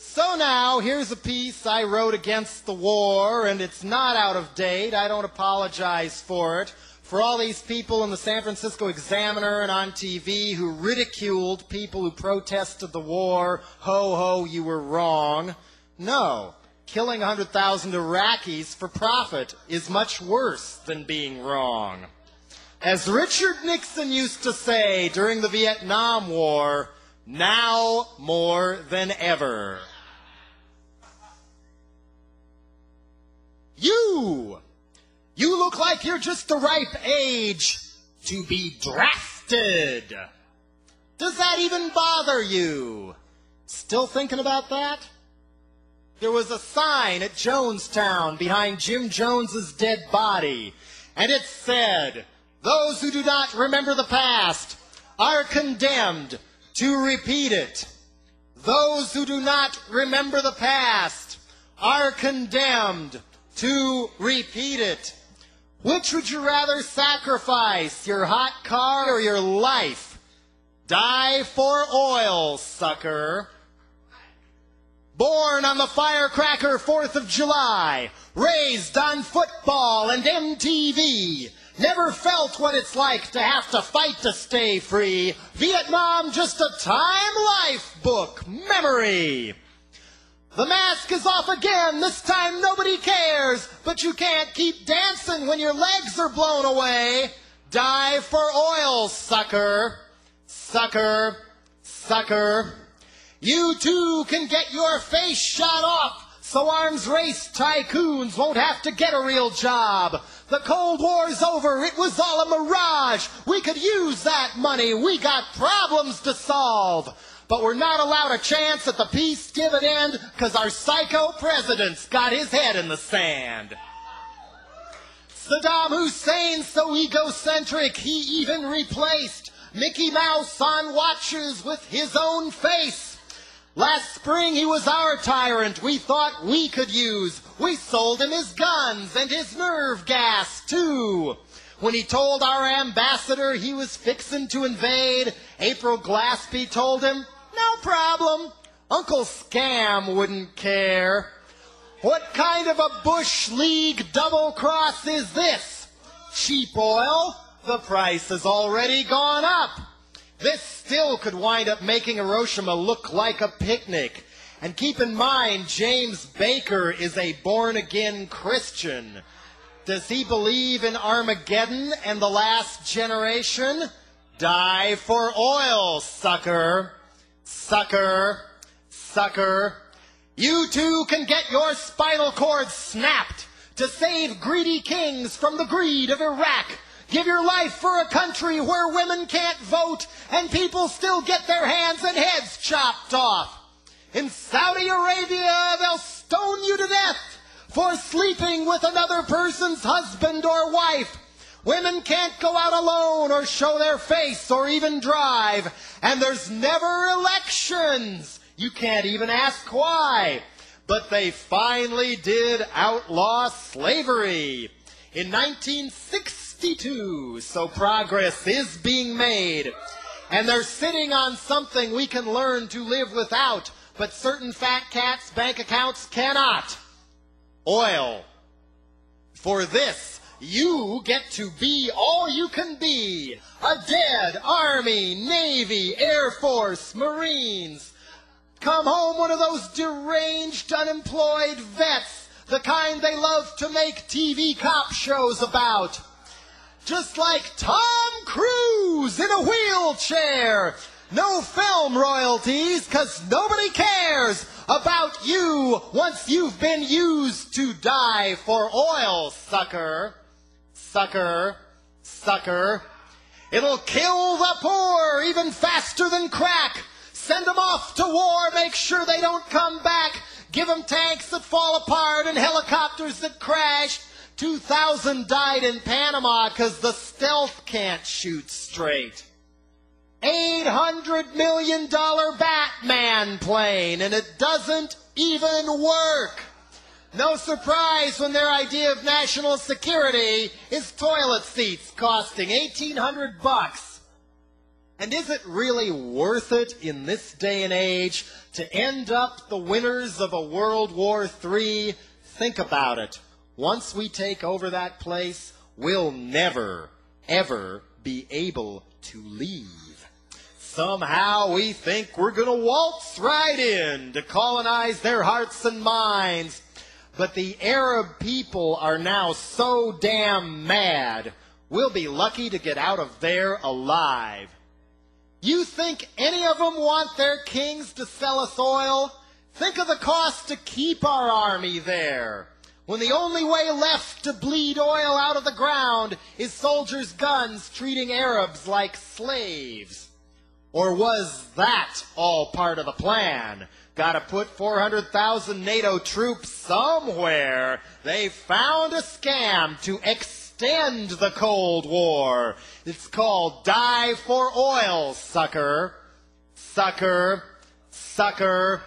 So now, here's a piece I wrote against the war, and it's not out of date. I don't apologize for it. For all these people in the San Francisco Examiner and on TV who ridiculed people who protested the war, ho, ho, you were wrong. No, killing 100,000 Iraqis for profit is much worse than being wrong. As Richard Nixon used to say during the Vietnam War, now more than ever. You look like you're just the ripe age to be drafted. Does that even bother you? Still thinking about that? There was a sign at Jonestown behind Jim Jones's dead body, and it said, "Those who do not remember the past are condemned to repeat it. Those who do not remember the past are condemned to repeat it." Which would you rather sacrifice, your hot car or your life? Die for oil, sucker. Born on the firecracker 4th of July, raised on football and MTV, never felt what it's like to have to fight to stay free. Vietnam, just a Time Life book memory. The mask is off again, this time nobody cares, but you can't keep dancing when your legs are blown away. Die for oil, sucker. Sucker. Sucker. You too can get your face shot off, so arms race tycoons won't have to get a real job. The Cold War's over, it was all a mirage. We could use that money, we got problems to solve. But we're not allowed a chance at the peace dividend because our psycho president's got his head in the sand. Saddam Hussein, so egocentric, he even replaced Mickey Mouse on watches with his own face. Last spring he was our tyrant we thought we could use. We sold him his guns and his nerve gas too. When he told our ambassador he was fixin' to invade, April Glaspie told him, "No problem, Uncle Scam wouldn't care." What kind of a Bush League double-cross is this? Cheap oil? The price has already gone up. This still could wind up making Hiroshima look like a picnic. And keep in mind, James Baker is a born-again Christian. Does he believe in Armageddon and the last generation? Die for oil, sucker. Sucker. Sucker. You too can get your spinal cord snapped to save greedy kings from the greed of Iraq. Give your life for a country where women can't vote and people still get their hands and heads chopped off. In Saudi Arabia, they'll stone you to death for sleeping with another person's husband or wife. Women can't go out alone or show their face or even drive. And there's never elections. You can't even ask why. But they finally did outlaw slavery in 1962. So progress is being made. And they're sitting on something we can learn to live without, but certain fat cats' bank accounts cannot. Oil. For this, you get to be all you can be. A dead Army, Navy, Air Force, Marines. Come home one of those deranged, unemployed vets, the kind they love to make TV cop shows about. Just like Tom Cruise in a wheelchair. No film royalties, 'cause nobody cares about you once you've been used to die for oil, sucker. Sucker. Sucker. It'll kill the poor even faster than crack. Send them off to war, make sure they don't come back. Give them tanks that fall apart and helicopters that crash. 2,000 died in Panama 'cause the stealth can't shoot straight. $800 million Batman plane, and it doesn't even work. No surprise when their idea of national security is toilet seats costing $1,800. And is it really worth it in this day and age to end up the winners of a World War III? Think about it. Once we take over that place, we'll never, ever be able to leave. Somehow we think we're going to waltz right in to colonize their hearts and minds. But the Arab people are now so damn mad, we'll be lucky to get out of there alive. You think any of them want their kings to sell us oil? Think of the cost to keep our army there, when the only way left to bleed oil out of the ground is soldiers' guns treating Arabs like slaves. Or was that all part of the plan? Gotta put 400,000 NATO troops somewhere. They found a scam to extend the Cold War. It's called Die for Oil, sucker. Sucker. Sucker.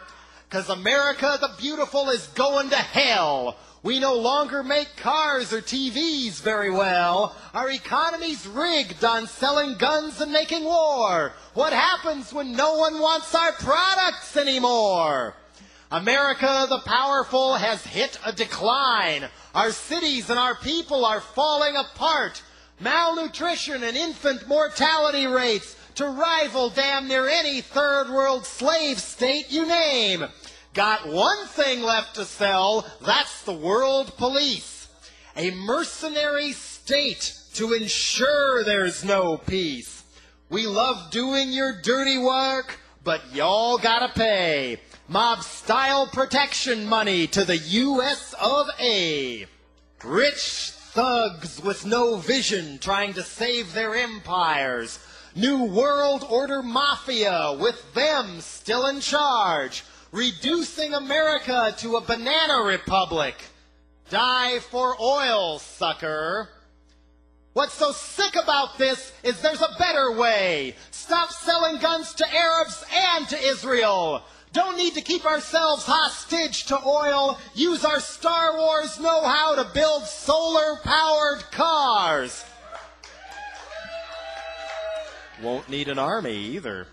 'Cause America the Beautiful is going to hell. We no longer make cars or TVs very well. Our economy's rigged on selling guns and making war. What happens when no one wants our products anymore? America the Powerful has hit a decline. Our cities and our people are falling apart. Malnutrition and infant mortality rates to rival damn near any third world slave state you name. Got one thing left to sell, that's the world police. A mercenary state to ensure there's no peace. We love doing your dirty work, but y'all gotta pay mob-style protection money to the US of A. Rich thugs with no vision trying to save their empires. New world order mafia with them still in charge. Reducing America to a banana republic. Die for oil, sucker. What's so sick about this is there's a better way. Stop selling guns to Arabs and to Israel. Don't need to keep ourselves hostage to oil. Use our Star Wars know-how to build solar-powered cars. Won't need an army either.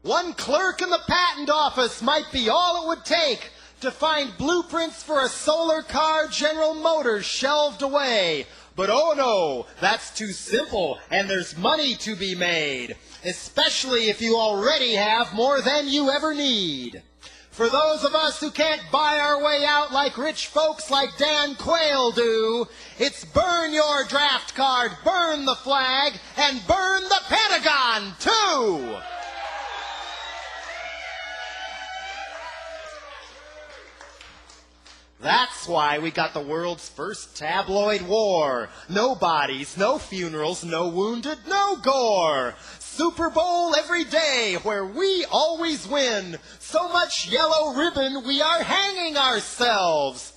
One clerk in the patent office might be all it would take to find blueprints for a solar car General Motors shelved away. But oh no, that's too simple, and there's money to be made, especially if you already have more than you ever need. For those of us who can't buy our way out like rich folks like Dan Quayle do, it's burn your draft card, burn the flag, and burn the Pentagon too! That's why we got the world's first tabloid war. No bodies, no funerals, no wounded, no gore. Super Bowl every day where we always win. So much yellow ribbon we are hanging ourselves.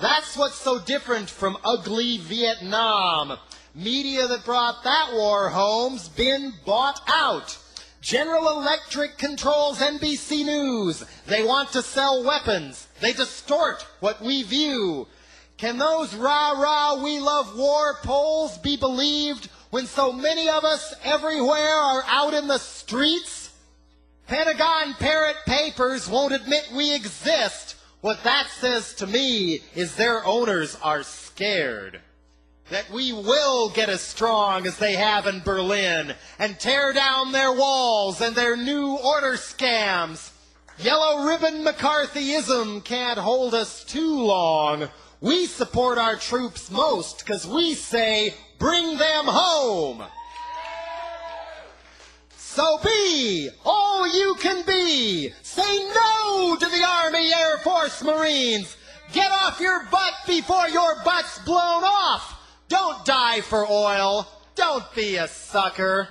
That's what's so different from ugly Vietnam. Media that brought that war home's been bought out. General Electric controls NBC News. They want to sell weapons. They distort what we view. Can those rah-rah we love war polls be believed when so many of us everywhere are out in the streets? Pentagon parrot papers won't admit we exist. What that says to me is their owners are scared. That we will get as strong as they have in Berlin and tear down their walls and their new order scams. Yellow ribbon McCarthyism can't hold us too long. We support our troops most because we say, bring them home. So be all you can be. Say no to the Army, Air Force, Marines. Get off your butt before your butt's blown off. Don't die for oil. Don't be a sucker.